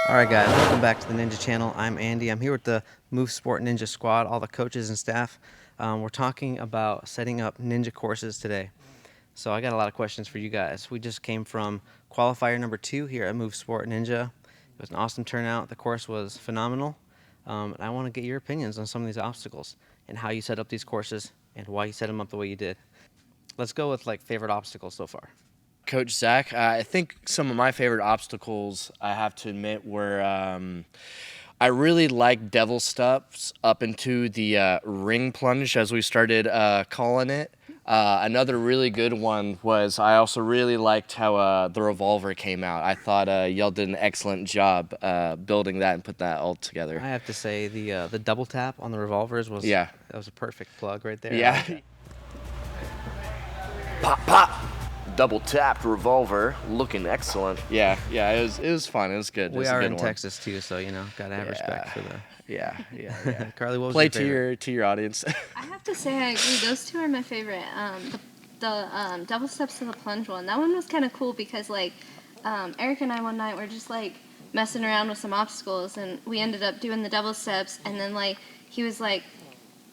Alright guys, welcome back to the Ninja Channel. I'm Andy. I'm here with the Move Sport Ninja Squad, all the coaches and staff. We're talking about setting up ninja courses today. So I got a lot of questions for you guys. We just came from qualifier number 2 here at Move Sport Ninja. It was an awesome turnout. The course was phenomenal. And I want to get your opinions on some of these obstacles and how you set up these courses and why you set them up the way you did. Let's go with favorite obstacles so far. Coach Zach, I think some of my favorite obstacles, I have to admit, were I really like devil steps up into the ring plunge, as we started calling it. Another really good one was I also really liked how the revolver came out. I thought y'all did an excellent job building that and put that all together. I have to say the double tap on the revolvers was that was a perfect plug right there. Yeah. Pop, pop. Double tapped revolver, looking excellent. Yeah, it was fun. It was good. We are in Texas too, so gotta have respect for the. Yeah. Carly, what was Play your favorite? to your audience. I have to say I agree. Those two are my favorite. The double steps to the plunge one. That one was kind of cool because Eric and I one night were just messing around with some obstacles, and we ended up doing the double steps, and then he was like,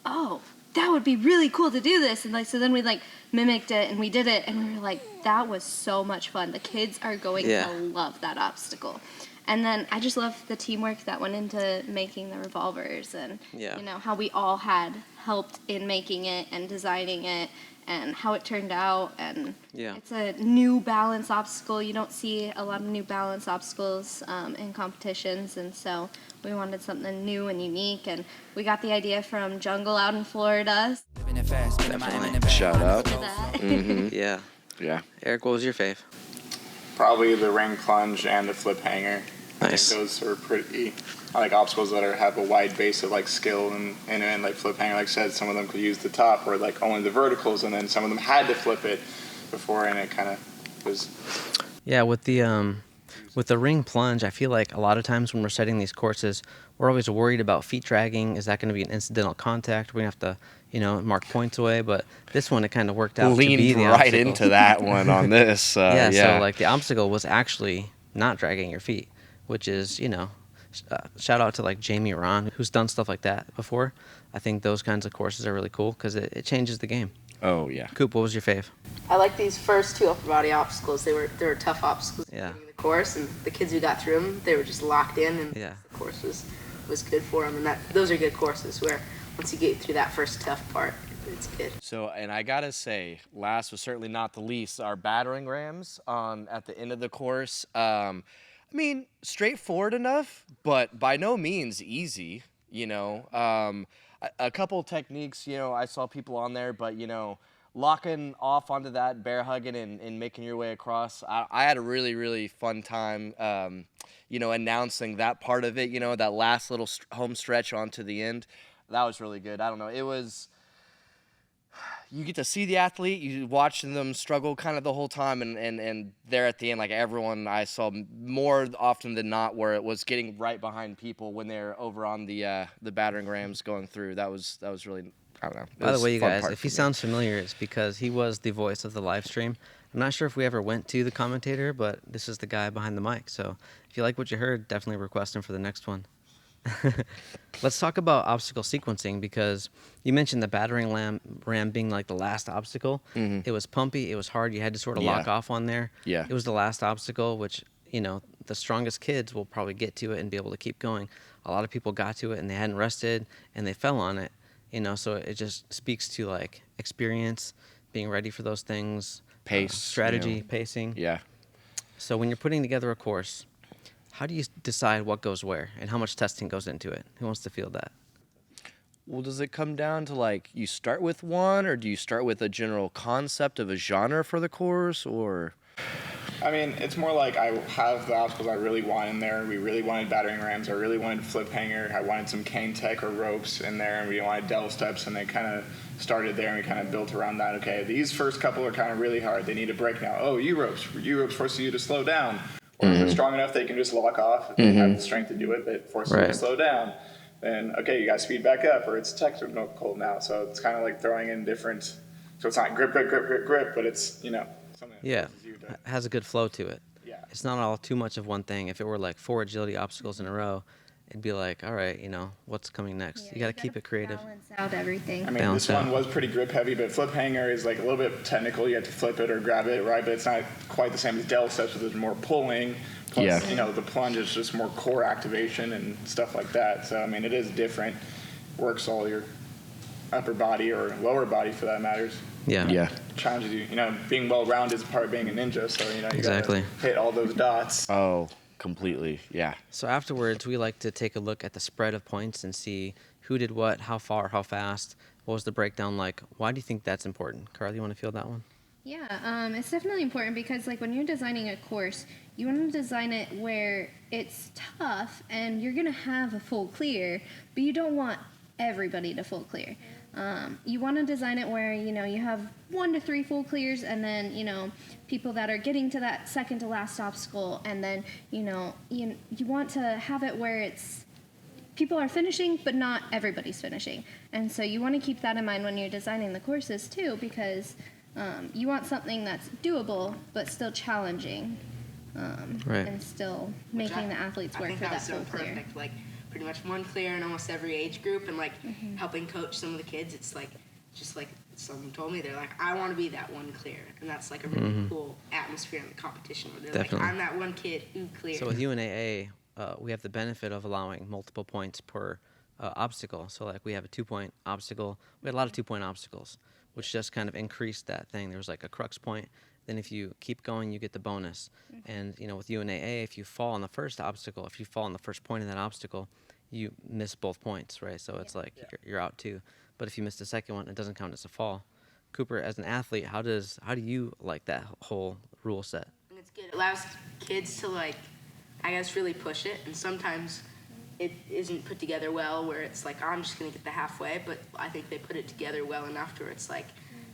"Oh, that would be really cool to do this," and so then we mimicked it and we did it, and we were like, that was so much fun. The kids are going to love that obstacle. And then I just love the teamwork that went into making the revolvers, and how we all had helped in making it and designing it and how it turned out. And it's a new balance obstacle. You don't see a lot of new balance obstacles in competitions, and so we wanted something new and unique, and we got the idea from Jungle out in Florida. Shout out. Yeah. Eric, what was your fave? Probably the ring plunge and the flip hanger. Nice. I think those are pretty. I like obstacles that have a wide base of skill, and like flip hanger, like I said, some of them could use the top or only the verticals, and then some of them had to flip it before, and it kind of was. Yeah, with the ring plunge, I feel like a lot of times when we're setting these courses, we're always worried about feet dragging. Is that going to be an incidental contact? We're going to have to, mark points away. But this one, it kind of worked out to be the right obstacle. into that one on this. So the obstacle was actually not dragging your feet, which is, shout out to Jamie Ron, who's done stuff like that before. I think those kinds of courses are really cool because it changes the game. Oh, yeah. Coop, what was your fave? I like these first two upper body obstacles. They were tough obstacles Yeah. in the course, and the kids who got through them, they were just locked in, and Yeah. the course was good for them. And those are good courses where once you get through that first tough part, it's good. So, and I gotta say, last but certainly not the least, our battering rams at the end of the course. Straightforward enough, but by no means easy. A couple techniques, I saw people on there, but locking off onto that, bear hugging, and making your way across. I had a really, really fun time, announcing that part of it, that last little home stretch onto the end. That was really good. I don't know. It was, you get to see the athlete, you watching them struggle kind of the whole time, and there at the end, everyone I saw more often than not where it was getting right behind people when they're over on the battering rams going through. That was really, I don't know. By the way, you guys, if he sounds familiar, it's because he was the voice of the live stream. I'm not sure if we ever went to the commentator, but this is the guy behind the mic. So if you like what you heard, definitely request him for the next one. Let's talk about obstacle sequencing, because you mentioned the battering ram being the last obstacle. Mm-hmm. It was pumpy. It was hard. You had to sort of lock off on there. Yeah. It was the last obstacle, which, the strongest kids will probably get to it and be able to keep going. A lot of people got to it and they hadn't rested and they fell on it. So it just speaks to experience, being ready for those things, pace, strategy, pacing. Yeah. So when you're putting together a course, how do you decide what goes where and how much testing goes into it? Who wants to field that? Well, does it come down to you start with one, or do you start with a general concept of a genre for the course, or? It's more I have the obstacles I really want in there. We really wanted battering rams. I really wanted flip hanger. I wanted some cane tech or ropes in there, and we wanted devil steps, and they kind of started there, and we kind of built around that. Okay, these first couple are kind of really hard. They need a break now. Oh, U-ropes forces you to slow down. Or if they're strong enough, they can just lock off. If they have the strength to do it, but forces you to slow down. Then, okay, you got to speed back up, or it's technical now. So it's kind of throwing in different. So it's not grip, but it's, something that forces you to. Has a good flow to it. Yeah. It's not all too much of one thing. If it were like 4 agility obstacles in a row, it'd be like, all right, what's coming next? You got to keep it creative. Balance out everything. I mean, Balance this one out. was pretty grip heavy, but flip hanger is like a little bit technical. You have to flip it or grab it, right? But it's not quite the same as devil steps, but there's more pulling. Plus, Yeah. the plunge is just more core activation and stuff like that. So, I mean, it is different. Works all your upper body or lower body for that matters. Yeah. Yeah. Challenges you. Being well-rounded is part of being a ninja. So, you Exactly. gotta hit all those dots. Oh, completely. Yeah. So afterwards, we like to take a look at the spread of points and see who did what, how far, how fast, what was the breakdown like. Why do you think that's important? Carly, you want to field that one? Yeah, it's definitely important because like when you're designing a course, you want to design it where it's tough and you're gonna have a full clear, but you don't want everybody to full clear. You want to design it where you have 1 to 3 full clears, and then people that are getting to that second to last obstacle, and then you want to have it where it's people are finishing, but not everybody's finishing, and so you want to keep that in mind when you're designing the courses too, because you want something that's doable but still challenging, Right. and still making the athletes work I think for that that was so full clear. perfect. Like pretty much one clear in almost every age group, and like helping coach some of the kids. It's like just like someone told me, they're like, I want to be that one clear, and that's like a really cool atmosphere in the competition where they're Definitely. like, I'm that one kid who cleared. So with UNAA, we have the benefit of allowing multiple points per obstacle. So like we have a 2-point obstacle. We had a lot of 2-point obstacles, which just kind of increased that thing. There was like a crux point. Then if you keep going, you get the bonus. And with UNAA, if you fall on the first obstacle, if you fall on the first point in that obstacle, you miss both points, right? So it's like you're out too. But if you miss the second one, it doesn't count as a fall. Cooper, as an athlete, how do you like that whole rule set? And it's good. It allows kids to really push it, and sometimes it isn't put together well where it's like, I'm just going to get the halfway, but I think they put it together well enough where it's like,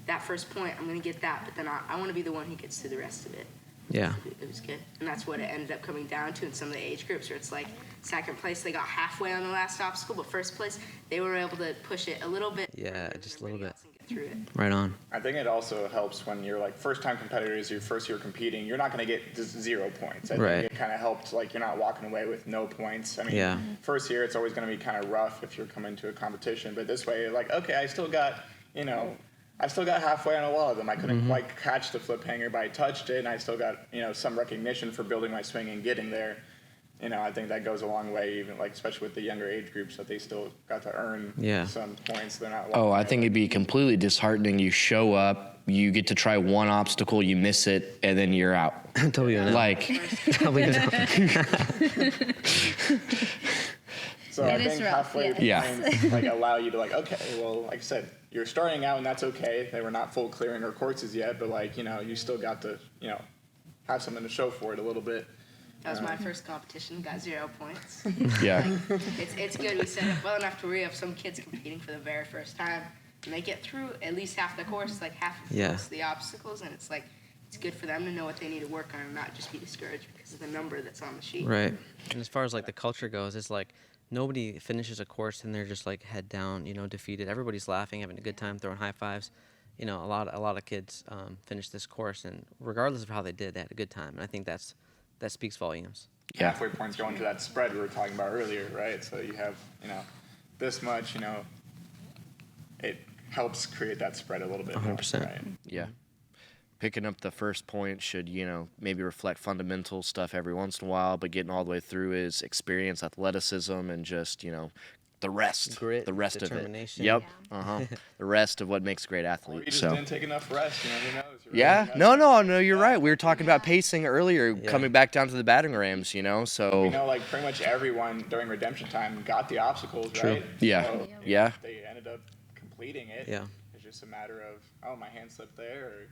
that first point, I'm going to get that, but then I want to be the one who gets through the rest of it. Yeah. It was good. And that's what it ended up coming down to in some of the age groups where it's like, second place, they got halfway on the last obstacle, but first place, they were able to push it a little bit. Yeah, further than just a little everybody bit. else and get through it. Right on. I think it also helps when you're like first-time competitors, your first year competing, you're not going to get just 0 points. I Right. think it kind of helps, like you're not walking away with no points. I mean, Yeah. first year it's always going to be kind of rough if you're coming to a competition, but this way, like, okay, I still got halfway on a lot of them. I couldn't quite catch the flip hanger, but I touched it, and I still got, some recognition for building my swing and getting there. I think that goes a long way, even like especially with the younger age groups, that they still got to earn some points. They're not. Oh, walking I away think with. it'd be completely disheartening. You show up, you get to try one obstacle, you miss it, and then you're out. Totally. Like, So It I is think rough, halfway yes. points like allow you to like, okay, well, like I said, you're starting out and that's okay. They were not full clearing or courses yet, but like, you still got to, have something to show for it a little bit. That was my first competition, got 0 points. yeah. It's good. We set up well enough to where we have some kids competing for the very first time, and they get through at least half the course, like half of Yeah. most of the obstacles, and it's like it's good for them to know what they need to work on and not just be discouraged because of the number that's on the sheet. Right. And as far as like the culture goes, it's like nobody finishes a course and they're just like head down, defeated. Everybody's laughing, having a good time, throwing high fives. A lot of kids finished this course, and regardless of how they did, they had a good time. And I think that speaks volumes. Yeah. Halfway points going to that spread we were talking about earlier, right? So you have, this much, it helps create that spread a little bit. 100%. Right? Yeah. Picking up the first point should, maybe reflect fundamental stuff every once in a while, but getting all the way through is experience, athleticism, and just, the rest. Grit, the rest of it. determination. Yep. The rest of what makes a great Or you athlete. just So. didn't take enough rest, who knows? Yeah. No, you're right. We were talking about pacing earlier, coming back down to the batting rams, so. Like pretty much everyone during redemption time got the obstacles, True. right? Yeah. So, Yeah. They ended up completing it. Yeah. It's just a matter of, oh, my hand slipped there, or,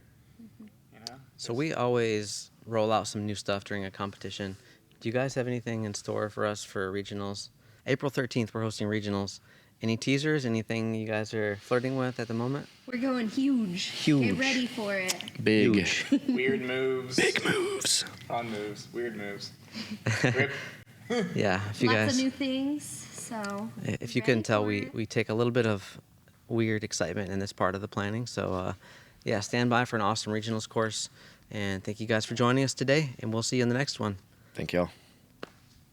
So we always roll out some new stuff during a competition. Do you guys have anything in store for us for regionals? April 13th, we're hosting regionals. Any teasers? Anything you guys are flirting with at the moment? We're going huge. Huge. Get ready for it. Big. weird moves. Big moves. Fun moves. Weird moves. Rip. Yeah, if you Lots guys, of new things. So. if you ready couldn't tell, for we it. take a little bit of weird excitement in this part of the planning. So, stand by for an awesome regionals course. And thank you guys for joining us today, and we'll see you in the next one. Thank y'all.